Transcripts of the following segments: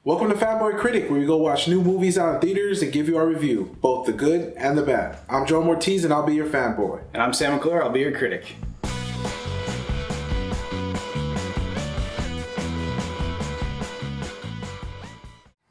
Welcome to Fanboy Critic, where we go watch new movies out in theaters and give you our review, both the good and the bad. I'm Joe Ortiz and I'll be your fanboy. And I'm Sam McClure, I'll be your critic.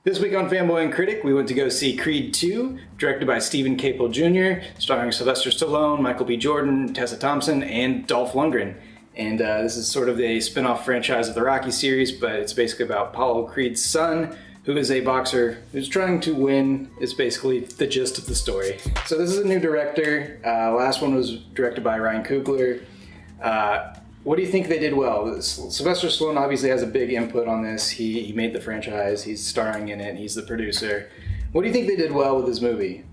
This week on Fanboy and Critic, we went to go see Creed 2, directed by Stephen Caple Jr., starring Sylvester Stallone, Michael B. Jordan, Tessa Thompson, and Dolph Lundgren. And this is sort of a spin-off franchise of the Rocky series, but it's basically about Apollo Creed's son, who is a boxer who's trying to win, is basically the gist of the story. So this is a new director. Last one was directed by Ryan Coogler. What do you think they did well? Sylvester Stallone obviously has a big input on this. He made the franchise, he's starring in it, he's the producer. What do you think they did well with this movie?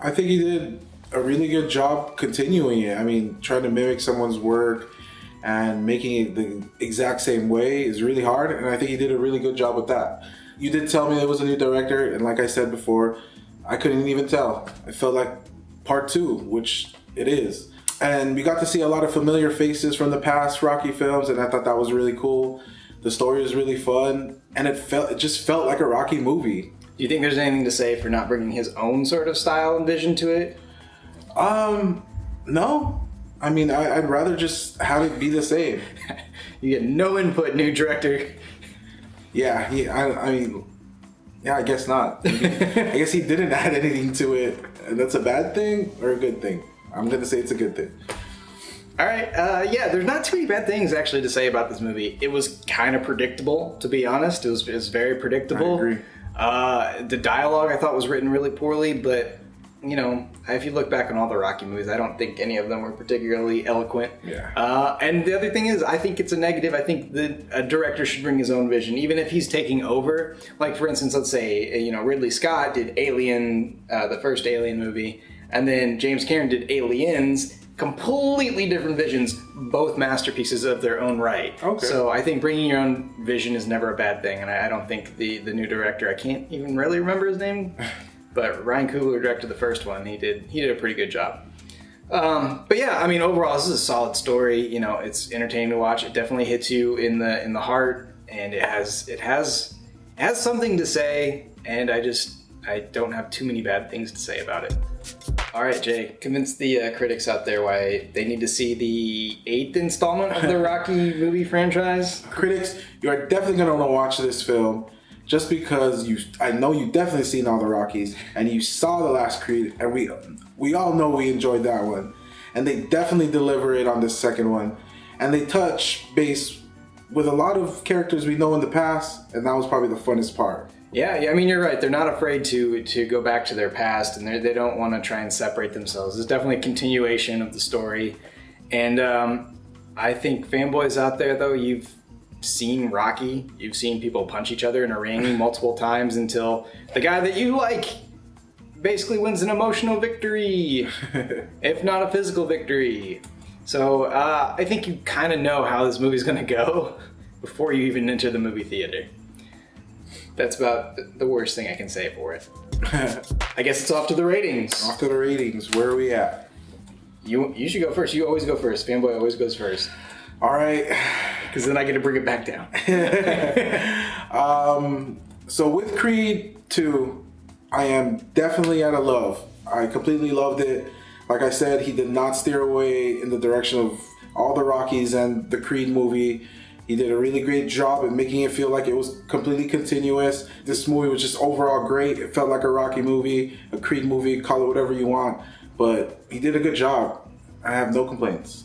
I think he did a really good job continuing it. I mean, trying to mimic someone's work and making it the exact same way is really hard, and I think he did a really good job with that. You did tell me there was a new director, and like I said before, I couldn't even tell. It felt like part 2, which it is. And we got to see a lot of familiar faces from the past Rocky films, and I thought that was really cool. The story was really fun, and it just felt like a Rocky movie. Do you think there's anything to say for not bringing his own sort of style and vision to it? No. I mean, I'd rather just have it be the same. You get no input, new director. Yeah, I guess not. I guess he didn't add anything to it, and that's a bad thing or a good thing? I'm going to say it's a good thing. All right, yeah, there's not too many bad things actually to say about this movie. It was kind of predictable, to be honest. It was very predictable. I agree. The dialogue I thought was written really poorly, but you know, if you look back on all the Rocky movies, I don't think any of them were particularly eloquent. Yeah. And the other thing is, I think it's a negative. I think a director should bring his own vision, even if he's taking over. Like, for instance, let's say, Ridley Scott did Alien, the first Alien movie, and then James Cameron did Aliens. Completely different visions, both masterpieces of their own right. Okay. So I think bringing your own vision is never a bad thing, and I don't think the new director, I can't even really remember his name, but Ryan Coogler directed the first one. He did a pretty good job. But yeah, I mean, overall, this is a solid story. It's entertaining to watch. It definitely hits you in the heart, and it has something to say. And I don't have too many bad things to say about it. All right, Jay, convince the critics out there why they need to see the 8th installment of the Rocky movie franchise. Critics, you are definitely going to want to watch this film. Just because I know you've definitely seen all the Rockies, and you saw the last Creed, and we all know we enjoyed that one. And they definitely deliver it on this second one. And they touch base with a lot of characters we know in the past, and that was probably the funnest part. Yeah, I mean, you're right. They're not afraid to go back to their past, and they don't want to try and separate themselves. It's definitely a continuation of the story. And I think fanboys out there, though, you've seen Rocky, you've seen people punch each other in a ring multiple times until the guy that you like basically wins an emotional victory, if not a physical victory. So I think you kind of know how this movie's going to go before you even enter the movie theater. That's about the worst thing I can say for it. I guess it's off to the ratings. Off to the ratings. Where are we at? You should go first. You always go first. Fanboy always goes first. All right. Because then I get to bring it back down. So with Creed 2, I am definitely at a love. I completely loved it. Like I said, he did not steer away in the direction of all the Rockies and the Creed movie. He did a really great job at making it feel like it was completely continuous. This movie was just overall great. It felt like a Rocky movie, a Creed movie, call it whatever you want. But he did a good job. I have no complaints.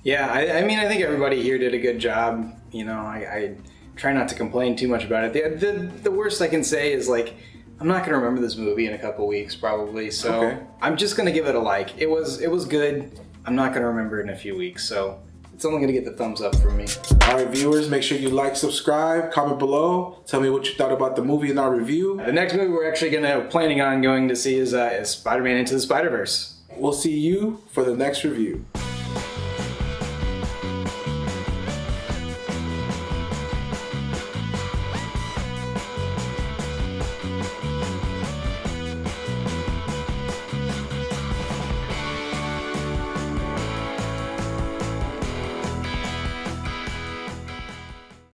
Yeah, I mean, I think everybody here did a good job. I try not to complain too much about it. The worst I can say is, like, I'm not going to remember this movie in a couple weeks, probably. So okay. I'm just going to give it a like. It was good. I'm not going to remember it in a few weeks. So it's only going to get the thumbs up from me. All right, viewers, make sure you like, subscribe, comment below. Tell me what you thought about the movie in our review. The next movie we're actually planning on going to see is Spider-Man Into the Spider-Verse. We'll see you for the next review.